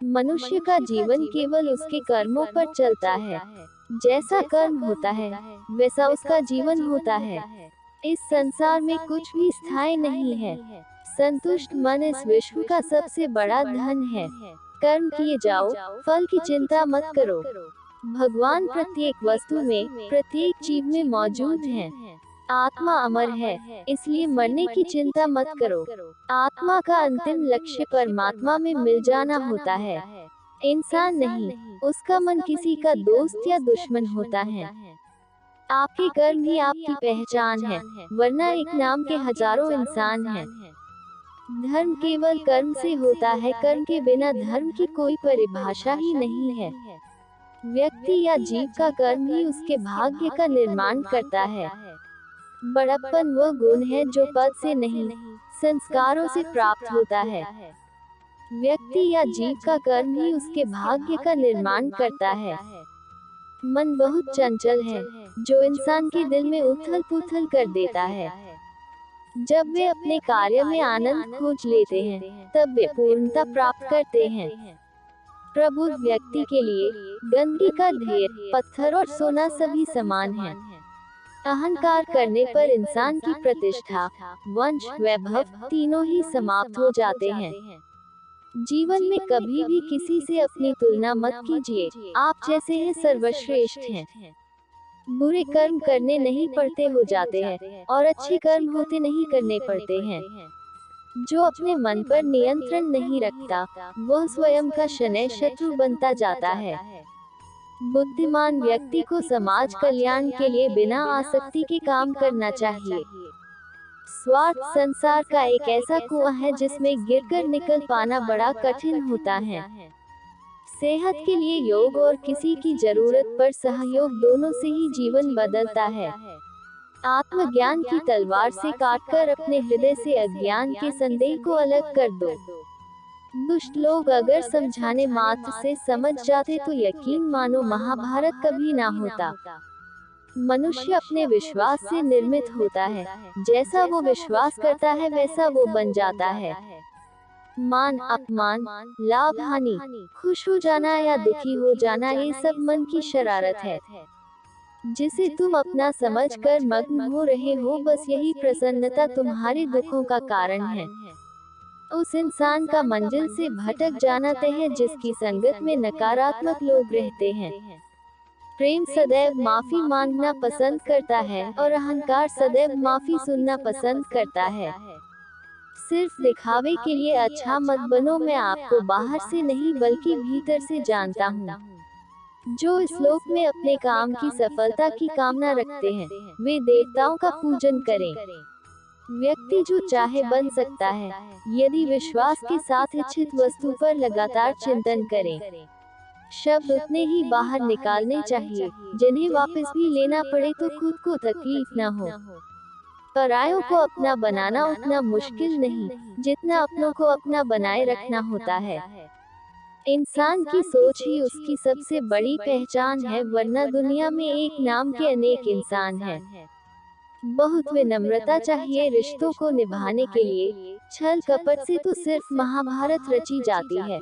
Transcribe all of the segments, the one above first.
मनुष्य का जीवन केवल उसके कर्मों पर चलता है। जैसा कर्म होता है वैसा उसका जीवन होता है। इस संसार में कुछ भी स्थायी नहीं है। संतुष्ट मन इस विश्व का सबसे बड़ा धन है। कर्म किए जाओ, फल की चिंता मत करो। भगवान प्रत्येक वस्तु में, प्रत्येक जीव में मौजूद है। आत्मा अमर है, इसलिए मरने की चिंता मत करो। आत्मा का अंतिम लक्ष्य परमात्मा में मिल जाना होता है, इंसान नहीं। उसका मन किसी का दोस्त या दुश्मन होता है। आपके कर्म ही आपकी पहचान है, वरना एक नाम के हजारों इंसान हैं। धर्म केवल कर्म से होता है, कर्म के बिना धर्म की कोई परिभाषा ही नहीं है। व्यक्ति या जीव का कर्म ही उसके भाग्य का निर्माण करता है। बड़प्पन वह गुण है जो पद से नहीं, संस्कारों से प्राप्त होता है। व्यक्ति या जीव का कर्म ही उसके भाग्य का निर्माण करता है। मन बहुत चंचल है, जो इंसान के दिल में उथल पुथल कर देता है। जब वे अपने कार्य में आनंद खोज लेते हैं, तब वे पूर्णता प्राप्त करते हैं। प्रबुद्ध व्यक्ति के लिए गंदगी का ढेर, पत्थर और सोना सभी समान हैं। अहंकार करने पर इंसान की प्रतिष्ठा, वंश, वैभव तीनों ही समाप्त हो जाते हैं। जीवन में कभी भी किसी से अपनी तुलना मत कीजिए, आप जैसे हैं सर्वश्रेष्ठ हैं। बुरे कर्म करने नहीं पड़ते हो जाते हैं, और अच्छे कर्म होते नहीं करने पड़ते हैं। जो अपने मन पर नियंत्रण नहीं रखता, वह स्वयं का शनै शत्रु बनता जाता है। बुद्धिमान व्यक्ति को समाज कल्याण के लिए बिना आसक्ति के काम करना चाहिए। स्वार्थ संसार का एक ऐसा कुआं है जिसमें गिरकर निकल पाना बड़ा कठिन होता है। सेहत के लिए योग और किसी की जरूरत पर सहयोग, दोनों से ही जीवन बदलता है। आत्मज्ञान की तलवार से काटकर अपने हृदय से अज्ञान के संदेह को अलग कर दो। दुष्ट लोग अगर समझाने मात्र से समझ जाते तो यकीन मानो महाभारत कभी ना होता। मनुष्य अपने विश्वास से निर्मित होता है, जैसा वो विश्वास करता है वैसा वो बन जाता है। मान अपमान, लाभ हानि, खुश हो जाना या दुखी हो जाना, ये सब मन की शरारत है, जिसे तुम अपना समझकर मग्न हो रहे हो। बस यही प्रसन्नता तुम्हारे दुखों का कारण है। उस इंसान का मंजिल से भटक जाना तय है जिसकी संगत में नकारात्मक लोग रहते हैं। प्रेम सदैव माफी मांगना पसंद करता है, और अहंकार सदैव माफी सुनना पसंद करता है। सिर्फ दिखावे के लिए अच्छा मत बनो। मैं आपको बाहर से नहीं बल्कि भीतर से जानता हूँ। जो इस लोक में अपने काम की सफलता की कामना रखते हैं, वे देवताओं का पूजन करें। व्यक्ति जो चाहे बन सकता है, यदि विश्वास के साथ इच्छित वस्तु पर लगातार चिंतन करें। शब्द उतने ही बाहर निकालने चाहिए, जिन्हें वापस भी लेना पड़े तो खुद को तकलीफ न हो। परायों को अपना बनाना उतना मुश्किल नहीं, जितना अपनों को अपना बनाए रखना होता है। इंसान की सोच ही उसकी सबसे बड़ी पहचान है, वरना दुनिया में एक नाम के अनेक इंसान हैं। बहुत विनम्रता चाहिए रिश्तों को निभाने के लिए। छल कपट से तो सिर्फ महाभारत रची जाती है।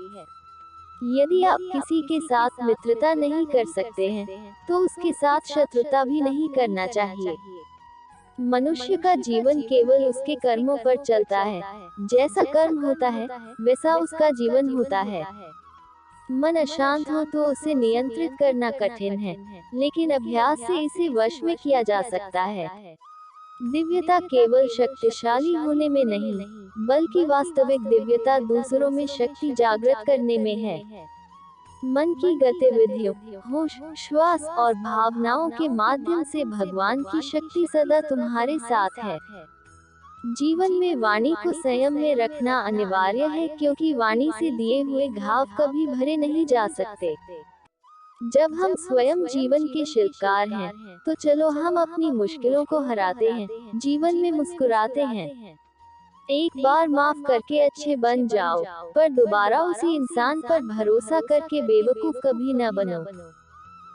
यदि आप किसी के साथ मित्रता नहीं कर सकते हैं, तो उसके साथ शत्रुता भी नहीं करना चाहिए। मनुष्य का जीवन केवल उसके कर्मों पर चलता है। जैसा कर्म होता है वैसा उसका जीवन होता है। मन अशांत हो तो उसे नियंत्रित करना कठिन है, लेकिन अभ्यास से इसे वश में किया जा सकता है। दिव्यता केवल शक्तिशाली होने में नहीं, बल्कि वास्तविक दिव्यता दूसरों में शक्ति जागृत करने में है। मन की गतिविधियों, होश, श्वास और भावनाओं के माध्यम से भगवान की शक्ति सदा तुम्हारे साथ है। जीवन में वाणी को संयम में रखना अनिवार्य है, क्योंकि वाणी से दिए हुए घाव कभी भरे नहीं जा सकते। जब हम स्वयं जीवन के शिल्पकार हैं, तो चलो हम अपनी मुश्किलों को हराते हैं, जीवन में मुस्कुराते हैं। एक बार माफ करके अच्छे बन जाओ, पर दोबारा उसी इंसान पर भरोसा करके बेवकूफ कभी न बनो।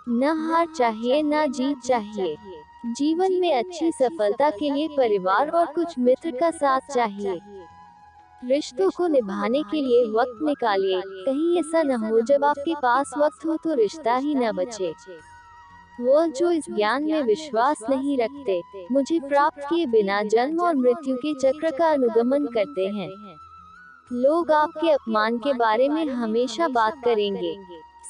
न हार चाहिए न जीत चाहिए। जीवन में अच्छी सफलता के लिए परिवार और कुछ मित्र का साथ चाहिए। रिश्तों को निभाने के लिए वक्त निकालिए, कहीं ऐसा न हो जब आपके पास वक्त हो तो रिश्ता ही न बचे। वो जो इस ज्ञान में विश्वास नहीं रखते, मुझे प्राप्त किए बिना जन्म और मृत्यु के चक्र का अनुगमन करते हैं। लोग आपके अपमान के बारे में हमेशा बात करेंगे।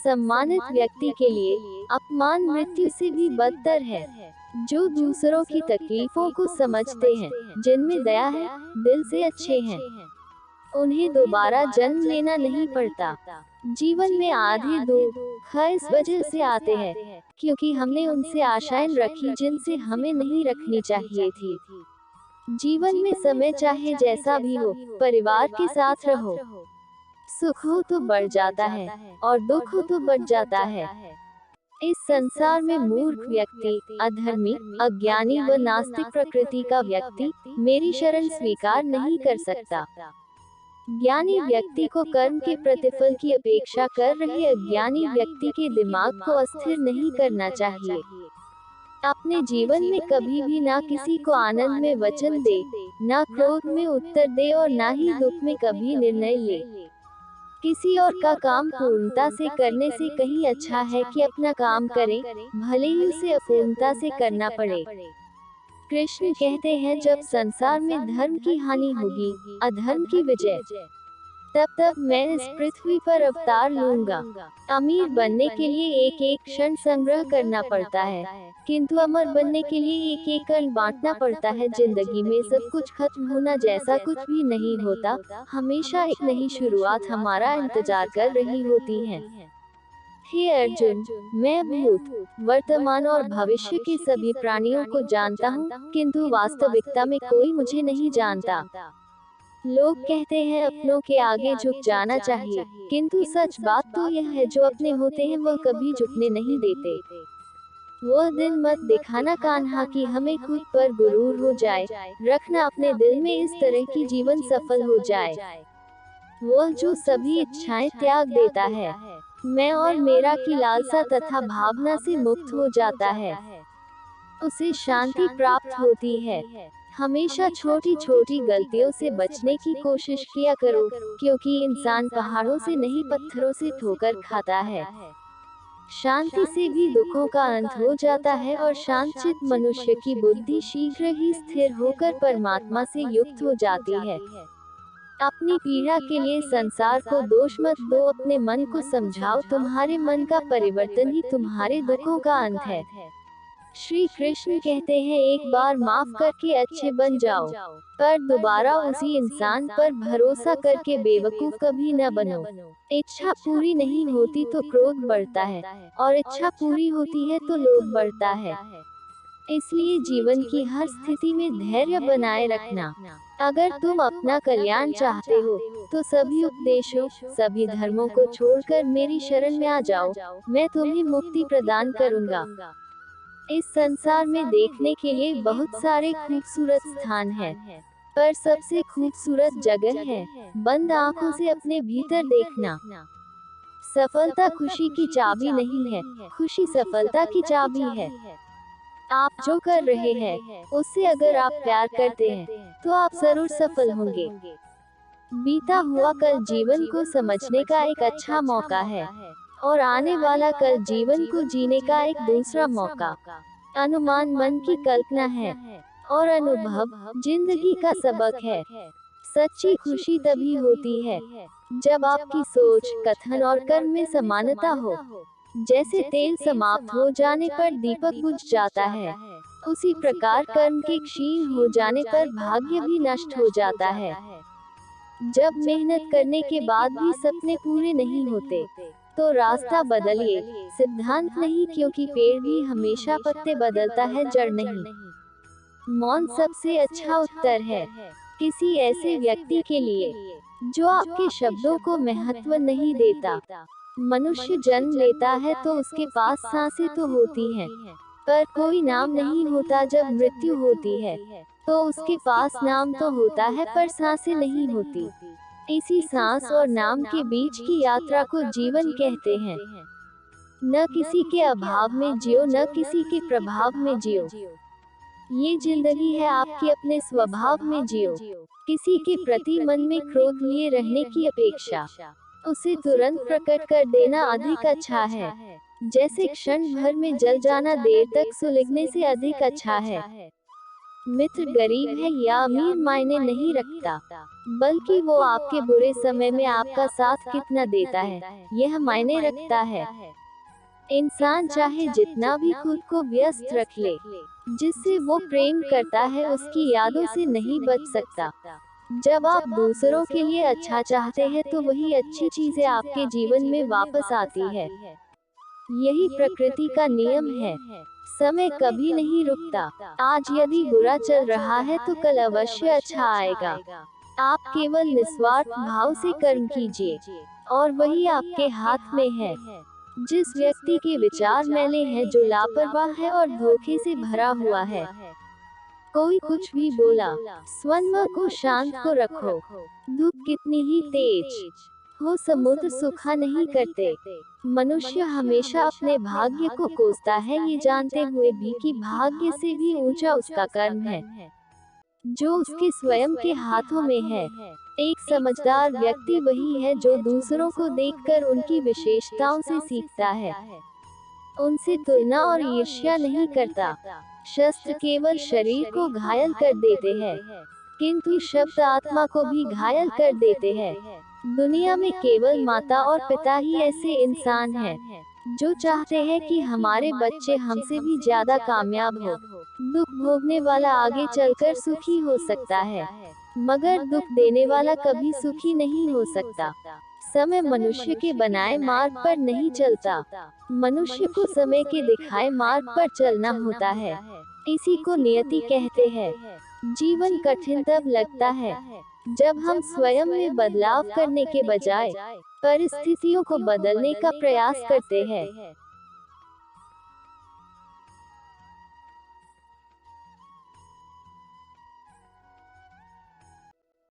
सम्मानित व्यक्ति के लिए अपमान मृत्यु से भी बदतर है। जो दूसरों की तकलीफों को समझते हैं, जिनमें दया है, दिल से अच्छे हैं, उन्हें दोबारा जन्म लेना नहीं पड़ता। जीवन में आधे दुख इस वजह से आते हैं क्योंकि हमने उनसे आशाएं रखी जिनसे हमें नहीं रखनी चाहिए थी। जीवन में समय चाहे जैसा भी हो, परिवार के साथ रहो। सुख हो तो बढ़ जाता है और दुख हो तो बढ़ जाता है। इस संसार में मूर्ख व्यक्ति, अधर्मी, अज्ञानी व नास्तिक प्रकृति का व्यक्ति मेरी शरण स्वीकार नहीं कर सकता। ज्ञानी व्यक्ति को कर्म के प्रतिफल की अपेक्षा कर रहे अज्ञानी व्यक्ति के दिमाग को अस्थिर नहीं करना चाहिए। अपने जीवन में कभी भी ना किसी को आनंद में वचन दे, ना क्रोध में उत्तर दे और ना ही दुख में कभी निर्णय ले। किसी और का काम पूर्णता से करने से कहीं अच्छा है कि अपना काम करें, भले ही उसे अपूर्णता से करना पड़े। कृष्ण कहते हैं जब संसार में धर्म की हानि होगी, अधर्म की विजय, तब मैं इस पृथ्वी पर अवतार लूंगा। अमीर बनने के लिए एक एक क्षण संग्रह करना पड़ता है, किंतु अमर बनने के लिए एक एक कण बांटना पड़ता है। जिंदगी में सब कुछ खत्म होना जैसा कुछ भी नहीं होता, हमेशा एक नई शुरुआत हमारा इंतजार कर रही होती है। हे अर्जुन, मैं भूत, वर्तमान और भविष्य के सभी प्राणियों को जानता हूँ, किंतु वास्तविकता में कोई मुझे नहीं जानता। लोग कहते हैं अपनों के आगे झुक जाना चाहिए, किंतु सच बात तो यह है जो अपने होते हैं वह कभी झुकने नहीं देते। वह दिन मत दिखाना कान्हा कि हमें खुद पर गुरूर हो जाए, रखना अपने दिल में इस तरह की जीवन सफल हो जाए। वह जो सभी इच्छाएं त्याग देता है, मैं और मेरा की लालसा तथा भावना से मुक्त हो जाता है, उसे शांति प्राप्त होती है। हमेशा छोटी छोटी गलतियों से बचने की कोशिश किया करो, क्योंकि इंसान पहाड़ों से नहीं पत्थरों से ठोकर खाता है। शांति से भी दुखों का अंत हो जाता है और शांतचित्त मनुष्य की बुद्धि शीघ्र ही स्थिर होकर परमात्मा से युक्त हो जाती है। अपनी पीड़ा के लिए संसार को दोष मत दो, अपने मन को समझाओ, तुम्हारे मन का परिवर्तन ही तुम्हारे दुखों का अंत है। श्री कृष्ण कहते हैं एक बार माफ करके अच्छे बन जाओ, पर दोबारा उसी इंसान पर भरोसा करके बेवकूफ कभी न बनो। इच्छा पूरी नहीं होती तो क्रोध बढ़ता है, और इच्छा पूरी होती है तो लोभ बढ़ता है। इसलिए जीवन की हर स्थिति में धैर्य बनाए रखना। अगर तुम अपना कल्याण चाहते हो तो सभी उपदेशों, सभी धर्मों को छोड़कर मेरी शरण में आ जाओ, मैं तुम्हें मुक्ति प्रदान करूंगा। इस संसार में देखने के लिए बहुत सारे खूबसूरत स्थान हैं, पर सबसे खूबसूरत जगह है बंद आंखों से अपने भीतर देखना। सफलता खुशी की चाबी नहीं है, खुशी सफलता की चाबी है। आप जो कर रहे हैं उससे अगर आप प्यार करते हैं तो आप जरूर सफल होंगे। बीता हुआ कल जीवन को समझने का एक अच्छा मौका है, और आने वाला कल जीवन को जीने का एक दूसरा मौका। अनुमान मन की कल्पना है और अनुभव जिंदगी का सबक है। सच्ची खुशी तभी होती है जब आपकी सोच, कथन और कर्म में समानता हो। जैसे तेल समाप्त हो जाने पर दीपक बुझ जाता है, उसी प्रकार कर्म के क्षीण हो जाने पर भाग्य भी नष्ट हो जाता है। जब मेहनत करने के बाद भी सपने पूरे नहीं होते तो रास्ता बदलिए, सिद्धांत नहीं, क्योंकि पेड़ भी हमेशा पत्ते बदलता है, जड़ नहीं। मौन सबसे अच्छा उत्तर है किसी ऐसे व्यक्ति के लिए जो आपके शब्दों को महत्व नहीं देता। मनुष्य जन्म लेता है तो उसके पास सांसें तो होती हैं, पर कोई नाम नहीं होता। जब मृत्यु होती है तो उसके पास नाम तो होता है पर सांसें नहीं होती। इसी सांस और नाम के बीच की यात्रा को जीवन कहते हैं। न किसी के अभाव में जियो, न किसी के प्रभाव में जियो। ये जिंदगी है, आपके अपने स्वभाव में जियो। किसी के प्रति मन में क्रोध लिए रहने की अपेक्षा उसे तुरंत प्रकट कर देना अधिक अच्छा है। जैसे क्षण भर में जल जाना देर तक सुलगने से अधिक अच्छा है। मित्र गरीब है या अमीर मायने नहीं रखता, बल्कि वो आपके बुरे समय में आपका साथ कितना देता है, यह मायने रखता है। इंसान चाहे जितना भी खुद को व्यस्त रख ले, जिससे वो प्रेम करता है उसकी यादों से नहीं बच सकता। जब आप दूसरों के लिए अच्छा चाहते हैं तो वही अच्छी चीजें आपके जीवन में वापस आती है। यही प्रकृति का नियम है। समय कभी नहीं रुकता। आज यदि बुरा चल रहा है तो कल अवश्य अच्छा आएगा। आप केवल निस्वार्थ भाव से कर्म कीजिए, और वही आपके हाथ में है। जिस व्यक्ति के विचार मैले हैं, जो लापरवाह है और धोखे से भरा हुआ है, कोई कुछ भी बोला, स्वयं को शांत को रखो। धूप कितनी ही तेज हो, समुद्र सूखा नहीं करते। मनुष्य हमेशा अपने भाग्य को कोसता है, ये जानते हुए भी कि भाग्य से भी ऊंचा उसका कर्म है, जो उसके स्वयं के हाथों में है। एक समझदार व्यक्ति वही है जो दूसरों को देखकर उनकी विशेषताओं से सीखता है, उनसे तुलना और ईर्ष्या नहीं करता। शस्त्र केवल शरीर को घायल कर देते हैं, किंतु शब्द आत्मा को भी घायल कर देते हैं। दुनिया में केवल माता और पिता ही ऐसे इंसान हैं जो चाहते हैं कि हमारे बच्चे हमसे भी ज्यादा कामयाब हो। दुख भोगने वाला आगे चलकर सुखी हो सकता है, मगर दुख देने वाला कभी सुखी नहीं हो सकता। समय मनुष्य के बनाए मार्ग पर नहीं चलता, मनुष्य को समय के दिखाए मार्ग पर चलना होता है। इसी को नियति कहते हैं। जीवन कठिन तब लगता है जब हम स्वयं में बदलाव करने के बजाय परिस्थितियों को बदलने का प्रयास करते हैं।